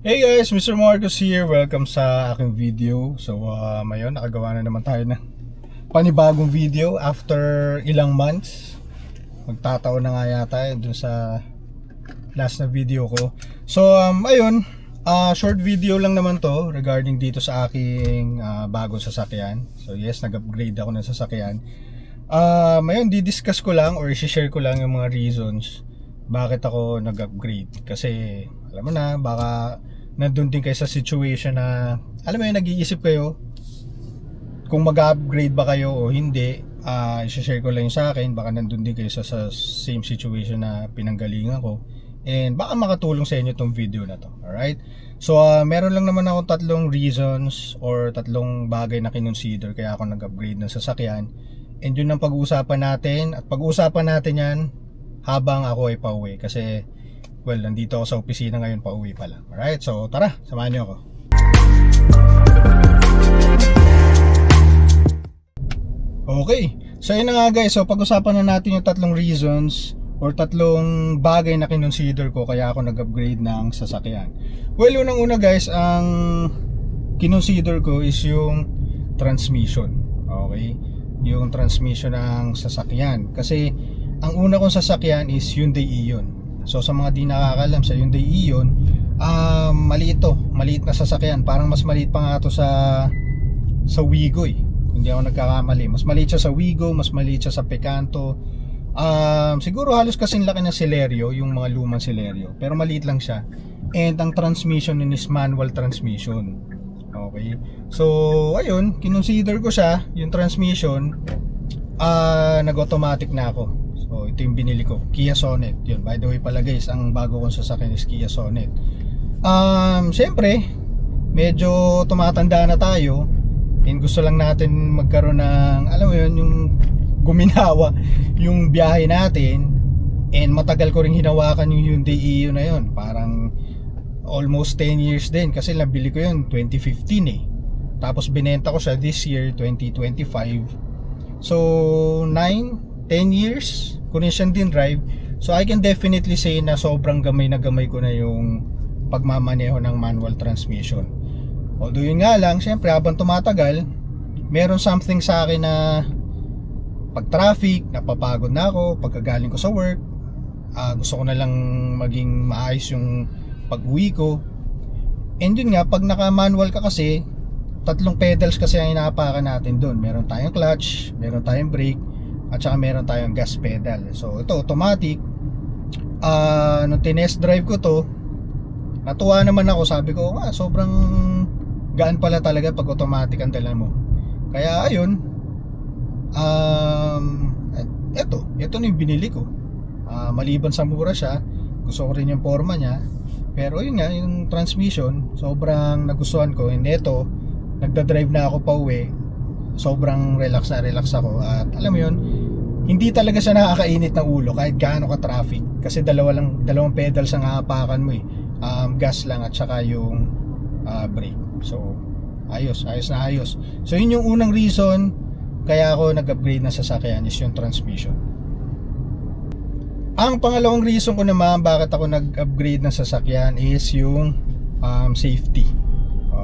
Hey guys, Mr. Marcos here. Welcome sa aking video. So, ngayon nakagawa na naman tayo ng panibagong video after ilang months. Magtataon na nga yata dun sa last na video ko. So, ayun, short video lang naman to regarding dito sa aking bagong sasakyan. So, yes, nag-upgrade ako ng sasakyan. Ngayon, di-discuss ko lang or i-share ko lang yung mga reasons bakit ako nag-upgrade. Kasi, alam mo na, baka nandun din kayo sa situation na alam mo yun, nag-iisip kayo kung mag-upgrade ba kayo o hindi. I-share ko lang yung sa akin, baka nandun din kayo sa same situation na pinanggalingan ko, and baka makatulong sa inyo tong video na to. Alright, so meron lang naman ako tatlong reasons or tatlong bagay na kinonsider kaya ako nag-upgrade ng sasakyan, and yun ang pag-uusapan natin. At pag-uusapan natin yan habang ako ay pauwi kasi well, nandito ako sa opisina ngayon, pauwi pa lang. Alright, so tara, samahan niyo ako. Okay, so yun na nga guys. So pag-usapan na natin yung tatlong reasons or tatlong bagay na kinonsider ko kaya ako nag-upgrade ng sasakyan. Well, unang-una guys, ang kinonsider ko is yung transmission. Okay, yung transmission ng sasakyan. Kasi ang una kong sasakyan is Hyundai Ion. So sa mga di nakakalam, sa Hyundai Ion, maliit to, maliit na sasakyan. Parang mas maliit pa nga to sa Wigo eh, hindi ako nagkakamali. Mas maliit siya sa Wigo, mas maliit siya sa Picanto. Siguro halos kasing laki ng Celerio, yung mga lumang Celerio, pero maliit lang siya. And ang transmission nun is manual transmission. Okay, so ayun, kinonsider ko siya, yung transmission. Nag-automatic na ako. So ito yung binili ko, Kia Sonet. Yun, by the way pala guys, ang bago kong sasakyan is Kia Sonet. Siyempre, medyo tumatanda na tayo, and gusto lang natin magkaroon ng, alam mo yun, yung guminawa yung biyahe natin. And matagal ko ring hinawakan yung Hyundai Ion na yun, parang almost 10 years din, kasi nabili ko yun 2015 eh. Tapos binenta ko siya this year, 2025. So 10 years ko rin siyang din drive. So I can definitely say na sobrang gamay na gamay ko na yung pagmamaneho ng manual transmission. Although yun nga lang, syempre habang tumatagal, meron something sa akin na pag traffic, napapagod na ako pagkagaling ko sa work. Gusto ko na lang maging maayos yung pag-uwi ko. And yun nga, pag naka-manual ka kasi, tatlong pedals kasi ang inaapakan natin doon. Meron tayong clutch, meron tayong brake, at saka meron tayong gas pedal. So ito automatic. Nung tinest drive ko to, natuwa naman ako. Sabi ko, sobrang gaan pala talaga pag automatic ang dala mo. Kaya ayun, ito na yung binili ko. Maliban sa mura siya, gusto ko rin yung forma niya. Pero yun nga, yung transmission, sobrang nagustuhan ko. And ito, nagda-drive na ako pa uwi, sobrang relax na relax ako. At alam mo yun, hindi talaga siya nakakainit ng ulo kahit gaano ka traffic, kasi dalawang pedals ang hapakan mo eh. Gas lang at saka yung brake. So ayos na ayos. So yun yung unang reason kaya ako nag-upgrade na sasakyan, is yung transmission. Ang pangalawang reason ko naman bakit ako nag-upgrade ng sasakyan is yung safety.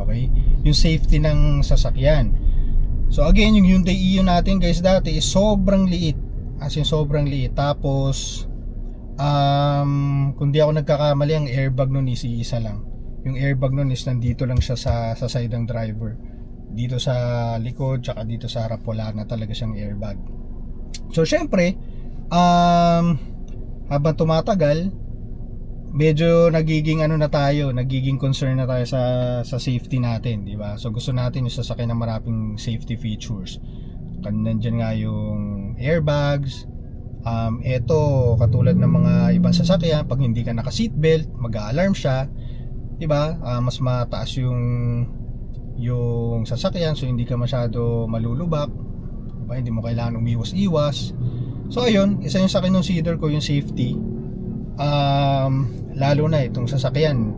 Okay, yung safety ng sasakyan. So again, yung Hyundai Ion natin guys dati is sobrang liit, as in sobrang liit. Tapos kung di ako nagkakamali, ang airbag nun is isa lang. Yung airbag nun is nandito lang siya sa side ng driver, dito sa likod, tsaka dito sa harap wala na talaga siyang airbag. So syempre, habang tumatagal, medyo nagiging nagiging concern na tayo sa safety natin, di ba? So gusto natin yung sasakyan ng maraming safety features. Nandiyan nga yung airbags. Ito katulad ng mga ibang sasakyan, pag hindi ka naka seatbelt, mag-a-alarm siya, di ba? Mas mataas yung sasakyan, so hindi ka masyado malulubak, di ba? Hindi mo kailangan umiwas-iwas. So ayun, isa yung sa kinonsider ko, yung safety. Lalo na itong sasakyan,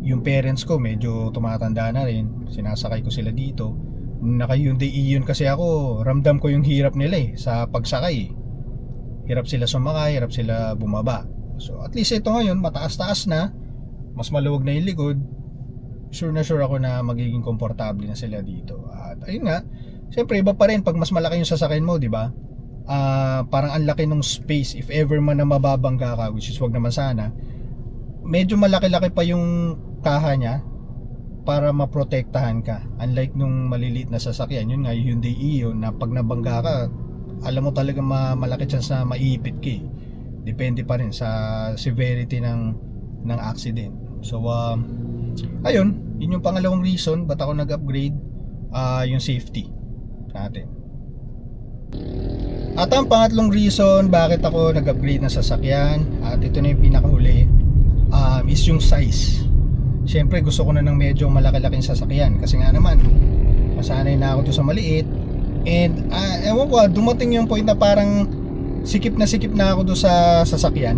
yung parents ko medyo tumatanda na rin, sinasakay ko sila dito. Naka Hyundai Ion kasi ako, ramdam ko yung hirap nila sa pagsakay. Hirap sila sumakay, hirap sila bumaba. So at least ito ngayon, mataas-taas na, mas maluwag na yung likod, sure na sure ako na magiging komportable na sila dito. At ayun nga, syempre iba pa rin pag mas malaki yung sasakyan mo, di ba? Parang ang laki ng space if ever man na mababangga ka, which is wag naman sana. Medyo malaki-laki pa yung kaha niya para maprotektahan ka. Unlike nung maliliit na sasakyan, yun nga yung Hyundai Ion na pag nabangga ka, alam mo talaga malaki chance na maiipit ka. Depende pa rin sa severity ng accident. So ayun, yun yung pangalawang reason ba't ako nag-upgrade, yung safety natin. At ang pangatlong reason bakit ako nag-upgrade ng sasakyan, at ito na yung pinakahuli, is yung size. Siyempre gusto ko na ng medyo malaki-laking sasakyan kasi nga naman masanay na ako doon sa maliit. And ewan ko, dumating yung point na parang sikip na ako doon sa sasakyan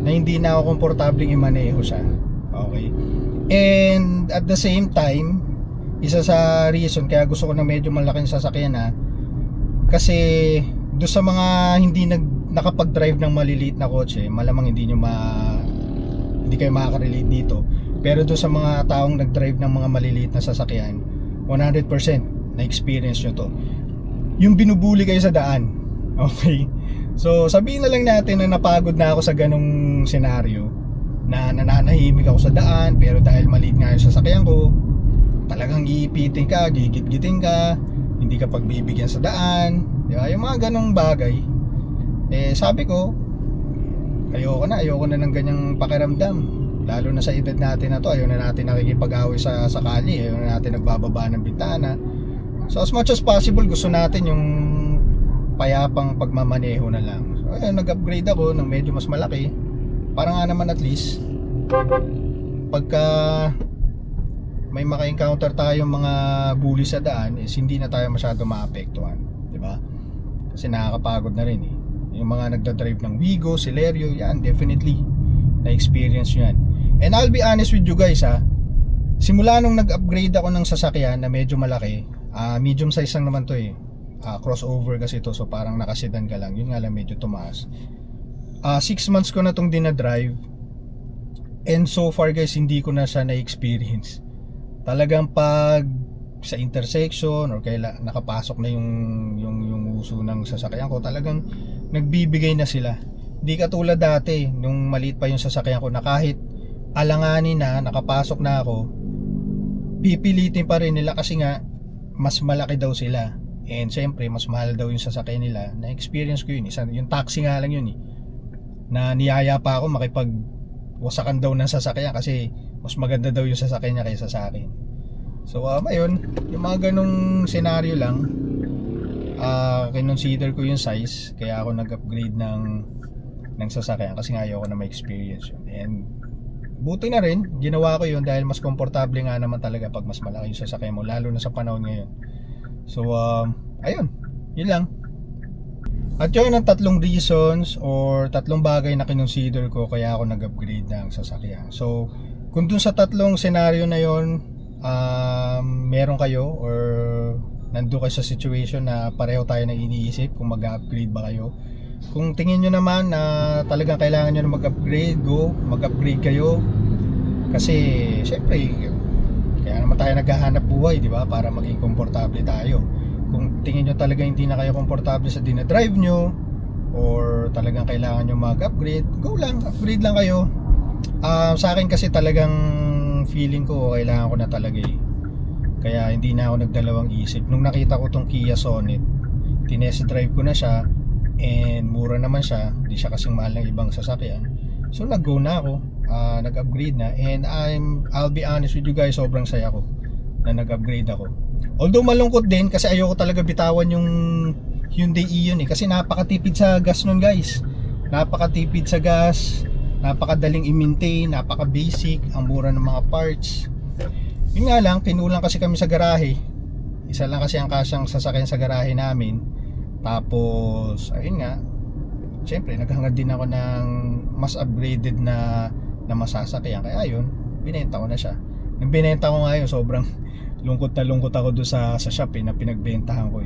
na hindi na ako komportableng imaneho siya. Okay. And at the same time, isa sa reason kaya gusto ko na medyo malaking sasakyan kasi doon sa mga hindi nakapag-drive ng maliliit na kotse, malamang hindi kayo makaka-relate dito. Pero doon sa mga taong nag-drive ng mga maliliit na sasakyan, 100% na experience nyo to. Yung binubuli kayo sa daan. Okay? So sabihin na lang natin na napagod na ako sa ganong senaryo, na nananahimik ako sa daan, pero dahil maliit nga yung sasakyan ko, talagang iipitin ka, gigit-gitin ka, hindi ka pagbibigyan sa daan, di ba? Yung mga ganong bagay, sabi ko, ayoko na ng ganyang pakiramdam. Lalo na sa edad natin na to, ayaw na natin nakikipag-away sa kali, ayaw na natin nagbababa ng bintana. So as much as possible, gusto natin yung payapang pagmamaneho na lang. So ayun, nag-upgrade ako ng medyo mas malaki para nga naman at least pagka may maka-encounter tayong mga bully sa daan, hindi na tayo masyado maapektuhan, di ba? Kasi nakakapagod na rin yung mga nagda-drive ng Wigo, Celerio, yan definitely na-experience nyo yan. And I'll be honest with you guys, simula nung nag-upgrade ako ng sasakyan na medyo malaki, medium size lang naman to crossover kasi to, so parang nakasedan ka lang, yun nga lang medyo tumaas. 6 months ko na tong dinadrive, and so far guys, hindi ko na siya na-experience. Talagang pag sa intersection or kaya nakapasok na yung uso ng sasakyan ko, talagang nagbibigay na sila. Hindi katulad dati nung maliit pa yung sasakyan ko na kahit alanganin na nakapasok na ako, pipilitin pa rin nila kasi nga mas malaki daw sila, and syempre mas mahal daw yung sasakyan nila. Na experience ko yun, yung taxi nga lang yun na niyaya pa ako makipagwasakan daw ng sasakyan kasi mas maganda daw yung sasakyan niya kaysa sa akin. So ayun, yung mga ganong senaryo lang, kinonsider ko yung size, kaya ako nag-upgrade ng sasakyan kasi nga ayoko na ma-experience yun. And buti na rin, ginawa ko yun dahil mas komportable nga naman talaga pag mas malaki yung sasakyan mo, lalo na sa panahon ngayon. So ayun, yun lang. At yun ang tatlong reasons or tatlong bagay na kinonsider ko kaya ako nag-upgrade ng sasakyan. So kung dun sa tatlong senaryo na yun, meron kayo or nandun kayo sa situation na pareho tayo na iniisip kung mag-upgrade ba kayo, kung tingin nyo naman na talagang kailangan nyo na mag-upgrade, mag-upgrade kayo. Kasi syempre kaya naman tayo naghahanap buhay, di ba? Para maging komportable tayo. Kung tingin nyo talaga hindi na kayo komportable sa dinadrive nyo, or talagang kailangan nyo mag-upgrade, go lang, upgrade lang kayo. Sa akin kasi talagang feeling ko kailangan ko na talaga kaya hindi na ako nagdalawang isip. Nung nakita ko tong Kia Sonet, tinest drive ko na siya, and mura naman siya, hindi siya kasing mahal ng ibang sasakyan. So nag-go na ako, nag-upgrade na, and I'll be honest with you guys, sobrang saya ko na nag-upgrade ako. Although malungkot din kasi ayoko talaga bitawan yung Hyundai Ion kasi napakatipid sa gas nun guys. Napakatipid sa gas, napakadaling i-maintain, napaka-basic, ang mura ng mga parts. Yun nga lang, kinulang kasi kami sa garahe. Isa lang kasi ang kasyang sasakyan sa garahe namin. Tapos, ayun nga, syempre naghangad din ako ng mas upgraded na masasakyan. Kaya ayun, binenta ko na siya. Nung binenta ko nga yun, sobrang lungkot ako doon sa shop na pinagbentahan ko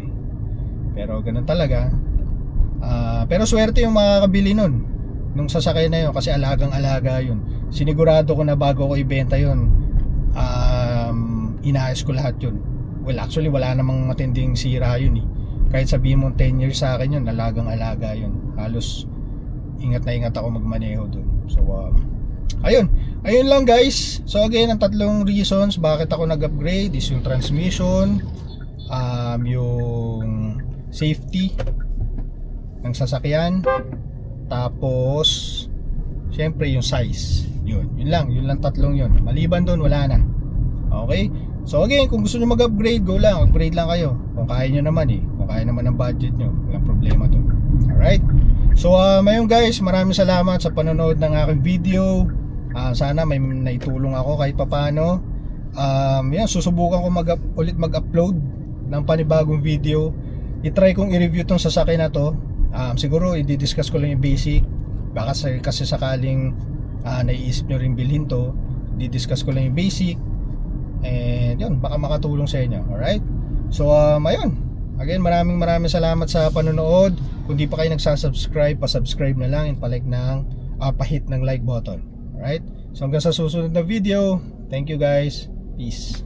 Pero ganun talaga. Pero swerte yung makakabili nun nung sasakyan na yun kasi alagang-alaga yun. Sinigurado ko na bago ko ibenta yun, inaayos ko lahat yun. Well, actually wala namang matinding sira yun eh. Kahit sabihin mo 10 years sa akin yun, alagang-alaga yun. Halos ingat na ingat ako magmaneho dun. So ayun lang guys. So again, ang tatlong reasons bakit ako nag-upgrade is yung transmission, yung safety ng sasakyan, tapos syempre yung size. Yun lang tatlong yun. Maliban doon wala na. Okay? So again, kung gusto nyo mag-upgrade, go lang, upgrade lang kayo. Kung kaya nyo naman kung kaya naman ang budget nyo, walang problema doon. Alright? So ngayon guys, maraming salamat sa panonood ng aking video. Sana may naitulong ako kahit papano. Yan, susubukan ko ulit mag-upload ng panibagong video. I-try kong i-review tong sasakyan na to. Siguro i-discuss ko lang yung basic. Baka kasi sakaling naiisip nyo rin bilhin to, i-discuss ko lang yung basic. And yun, baka makatulong sa inyo. Alright? So ayun. Again, maraming salamat sa panonood. Kung di pa kayo nagsasubscribe, pa-subscribe na lang and pa-like pa-hit ng like button. Alright? So hanggang sa susunod na video. Thank you guys. Peace.